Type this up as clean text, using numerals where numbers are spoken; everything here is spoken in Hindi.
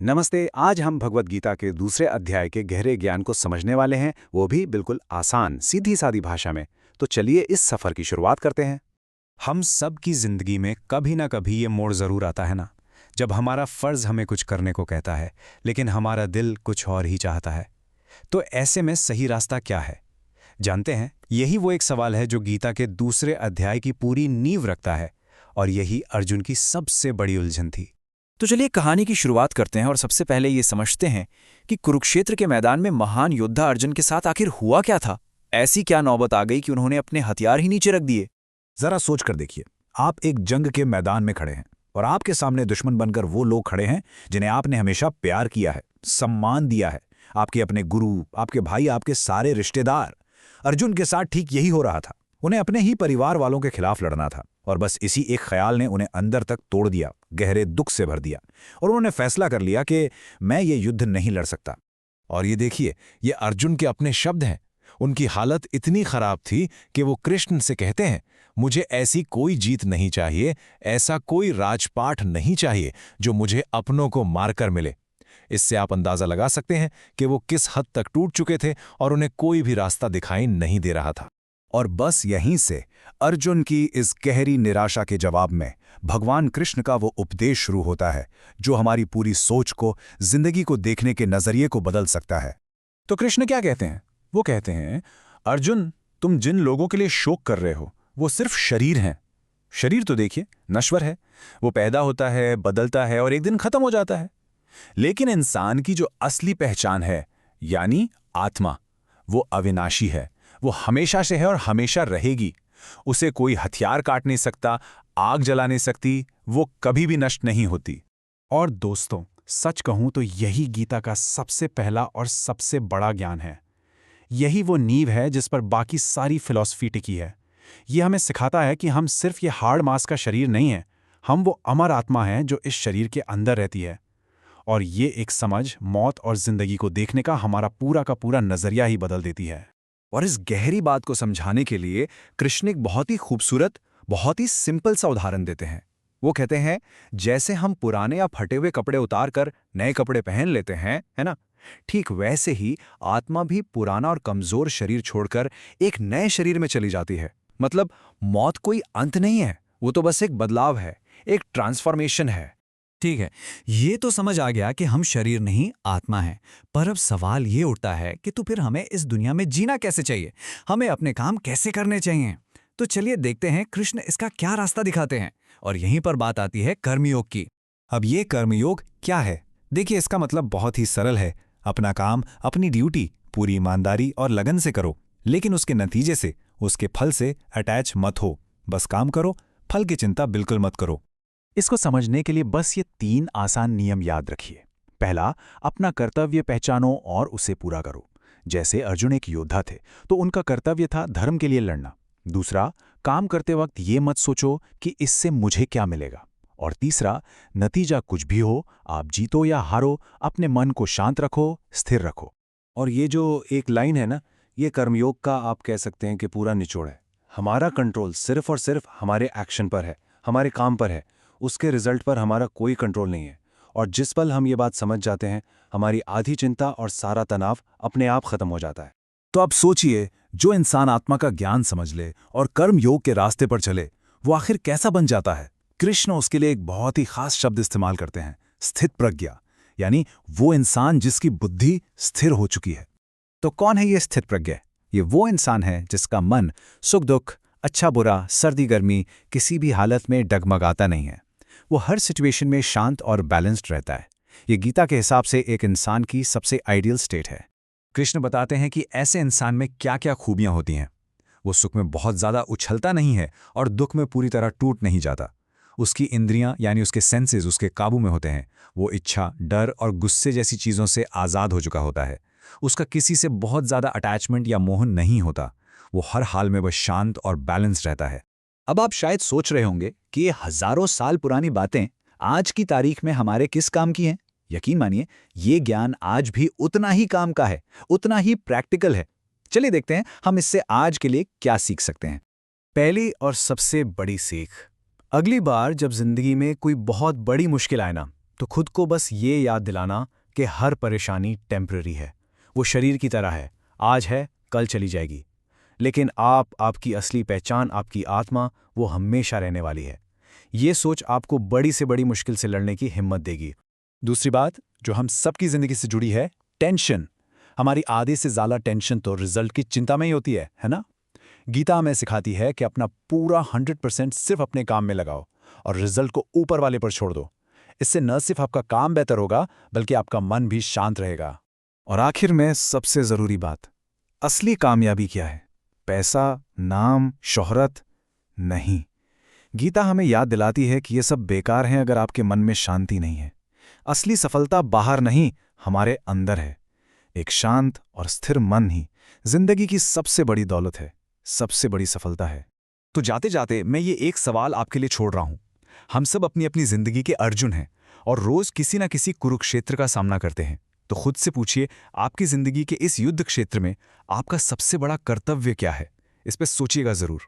नमस्ते। आज हम भगवत गीता के दूसरे अध्याय के गहरे ज्ञान को समझने वाले हैं, वो भी बिल्कुल आसान, सीधी सादी भाषा में। तो चलिए इस सफर की शुरुआत करते हैं। हम सब की जिंदगी में कभी ना कभी ये मोड़ जरूर आता है ना, जब हमारा फर्ज हमें कुछ करने को कहता है, लेकिन हमारा दिल कुछ और ही चाहता है। तो ऐसे में सही रास्ता क्या है, जानते हैं? यही वो एक सवाल है जो गीता के दूसरे अध्याय की पूरी नींव रखता है, और यही अर्जुन की सबसे बड़ी उलझन थी। तो चलिए कहानी की शुरुआत करते हैं और सबसे पहले ये समझते हैं कि कुरुक्षेत्र के मैदान में महान योद्धा अर्जुन के साथ आखिर हुआ क्या था। ऐसी क्या नौबत आ गई कि उन्होंने अपने हथियार ही नीचे रख दिए। जरा सोच कर देखिए, आप एक जंग के मैदान में खड़े हैं और आपके सामने दुश्मन बनकर वो लोग खड़े हैं जिन्हें आपने हमेशा प्यार किया है, सम्मान दिया है। आपके अपने गुरु, आपके भाई, आपके सारे रिश्तेदार। अर्जुन के साथ ठीक यही हो रहा था। उन्हें अपने ही परिवार वालों के खिलाफ लड़ना था, और बस इसी एक ख्याल ने उन्हें अंदर तक तोड़ दिया, गहरे दुख से भर दिया। और उन्होंने फैसला कर लिया कि मैं ये युद्ध नहीं लड़ सकता। और ये देखिए, ये अर्जुन के अपने शब्द हैं। उनकी हालत इतनी खराब थी कि वो कृष्ण से कहते हैं, मुझे ऐसी कोई जीत नहीं चाहिए, ऐसा कोई राजपाट नहीं चाहिए जो मुझे अपनों को मारकर मिले। इससे आप अंदाजा लगा सकते हैं कि वो किस हद तक टूट चुके थे और उन्हें कोई भी रास्ता दिखाई नहीं दे रहा था। और बस यहीं से अर्जुन की इस गहरी निराशा के जवाब में भगवान कृष्ण का वो उपदेश शुरू होता है, जो हमारी पूरी सोच को, जिंदगी को देखने के नजरिए को बदल सकता है। तो कृष्ण क्या कहते हैं? वो कहते हैं, अर्जुन, तुम जिन लोगों के लिए शोक कर रहे हो वो सिर्फ शरीर हैं। शरीर तो देखिए नश्वर है, वो पैदा होता है, बदलता है और एक दिन खत्म हो जाता है। लेकिन इंसान की जो असली पहचान है, यानी आत्मा, वो अविनाशी है। वो हमेशा से है और हमेशा रहेगी। उसे कोई हथियार काट नहीं सकता, आग जला नहीं सकती, वो कभी भी नष्ट नहीं होती। और दोस्तों, सच कहूं तो यही गीता का सबसे पहला और सबसे बड़ा ज्ञान है। यही वो नींव है जिस पर बाकी सारी फिलॉसफी टिकी है। ये हमें सिखाता है कि हम सिर्फ ये हार्ड मांस का शरीर नहीं है, हम वो अमर आत्मा हैं जो इस शरीर के अंदर रहती है। और ये एक समझ मौत और जिंदगी को देखने का हमारा पूरा का पूरा नजरिया ही बदल देती है। और इस गहरी बात को समझाने के लिए कृष्ण एक बहुत ही खूबसूरत, बहुत ही सिंपल सा उदाहरण देते हैं। वो कहते हैं, जैसे हम पुराने या फटे हुए कपड़े उतार कर नए कपड़े पहन लेते हैं, है ना, ठीक वैसे ही आत्मा भी पुराना और कमजोर शरीर छोड़कर एक नए शरीर में चली जाती है। मतलब मौत कोई अंत नहीं है, वो तो बस एक बदलाव है, एक ट्रांसफॉर्मेशन है। ठीक है, ये तो समझ आ गया कि हम शरीर नहीं आत्मा हैं। पर अब सवाल ये उठता है कि तो फिर हमें इस दुनिया में जीना कैसे चाहिए, हमें अपने काम कैसे करने चाहिए। तो चलिए देखते हैं कृष्ण इसका क्या रास्ता दिखाते हैं। और यहीं पर बात आती है कर्मयोग की। अब ये कर्मयोग क्या है? देखिए, इसका मतलब बहुत ही सरल है। अपना काम, अपनी ड्यूटी पूरी ईमानदारी और लगन से करो, लेकिन उसके नतीजे से, उसके फल से अटैच मत हो। बस काम करो, फल की चिंता बिल्कुल मत करो। इसको समझने के लिए बस ये 3 आसान नियम याद रखिए। पहला, अपना कर्तव्य पहचानो और उसे पूरा करो। जैसे अर्जुन एक योद्धा थे, तो उनका कर्तव्य था धर्म के लिए लड़ना। दूसरा, काम करते वक्त ये मत सोचो कि इससे मुझे क्या मिलेगा। और तीसरा, नतीजा कुछ भी हो, आप जीतो या हारो, अपने मन को शांत रखो, स्थिर रखो। और ये जो एक लाइन है ना, ये कर्मयोग का आप कह सकते हैं कि पूरा निचोड़ है। हमारा कंट्रोल सिर्फ और सिर्फ हमारे एक्शन पर है, हमारे काम पर है। उसके रिजल्ट पर हमारा कोई कंट्रोल नहीं है। और जिस पल हम ये बात समझ जाते हैं, हमारी आधी चिंता और सारा तनाव अपने आप खत्म हो जाता है। तो अब सोचिए, जो इंसान आत्मा का ज्ञान समझ ले और कर्म योग के रास्ते पर चले, वो आखिर कैसा बन जाता है? कृष्ण उसके लिए एक बहुत ही खास शब्द इस्तेमाल करते हैं, स्थित प्रज्ञा। यानी वो इंसान जिसकी बुद्धि स्थिर हो चुकी है। तो कौन है ये स्थित प्रज्ञ? ये वो इंसान है जिसका मन सुख दुख, अच्छा बुरा, सर्दी गर्मी, किसी भी हालत में डगमगाता नहीं है। वो हर सिचुएशन में शांत और बैलेंस्ड रहता है। ये गीता के हिसाब से एक इंसान की सबसे आइडियल स्टेट है। कृष्ण बताते हैं कि ऐसे इंसान में क्या क्या खूबियां होती हैं। वो सुख में बहुत ज़्यादा उछलता नहीं है और दुख में पूरी तरह टूट नहीं जाता। उसकी इंद्रियां यानी उसके सेंसेस उसके काबू में होते हैं। वो इच्छा, डर और गुस्से जैसी चीज़ों से आज़ाद हो चुका होता है। उसका किसी से बहुत ज़्यादा अटैचमेंट या मोह नहीं होता। वो हर हाल में बस शांत और बैलेंस्ड रहता है। अब आप शायद सोच रहे होंगे कि ये हजारों साल पुरानी बातें आज की तारीख में हमारे किस काम की हैं? यकीन मानिए, ये ज्ञान आज भी उतना ही काम का है, उतना ही प्रैक्टिकल है। चलिए देखते हैं हम इससे आज के लिए क्या सीख सकते हैं। पहली और सबसे बड़ी सीख, अगली बार जब जिंदगी में कोई बहुत बड़ी मुश्किल आए ना, तो खुद को बस ये याद दिलाना कि हर परेशानी टेम्पररी है। वो शरीर की तरह है, आज है कल चली जाएगी। लेकिन आपकी असली पहचान, आपकी आत्मा, वो हमेशा रहने वाली है। ये सोच आपको बड़ी से बड़ी मुश्किल से लड़ने की हिम्मत देगी। दूसरी बात जो हम सबकी जिंदगी से जुड़ी है, टेंशन। हमारी आधे से ज़्यादा टेंशन तो रिजल्ट की चिंता में ही होती है ना? गीता हमें सिखाती है कि अपना पूरा 100% सिर्फ अपने काम में लगाओ और रिजल्ट को ऊपर वाले पर छोड़ दो। इससे न सिर्फ आपका काम बेहतर होगा, बल्कि आपका मन भी शांत रहेगा। और आखिर में सबसे ज़रूरी बात, असली कामयाबी क्या है? पैसा, नाम, शोहरत? नहीं। गीता हमें याद दिलाती है कि ये सब बेकार हैं अगर आपके मन में शांति नहीं है। असली सफलता बाहर नहीं, हमारे अंदर है। एक शांत और स्थिर मन ही जिंदगी की सबसे बड़ी दौलत है, सबसे बड़ी सफलता है। तो जाते जाते मैं ये एक सवाल आपके लिए छोड़ रहा हूं। हम सब अपनी अपनी जिंदगी के अर्जुन हैं और रोज किसी ना किसी कुरुक्षेत्र का सामना करते हैं। तो खुद से पूछिए, आपकी जिंदगी के इस युद्ध क्षेत्र में आपका सबसे बड़ा कर्तव्य क्या है? इस पर सोचिएगा जरूर।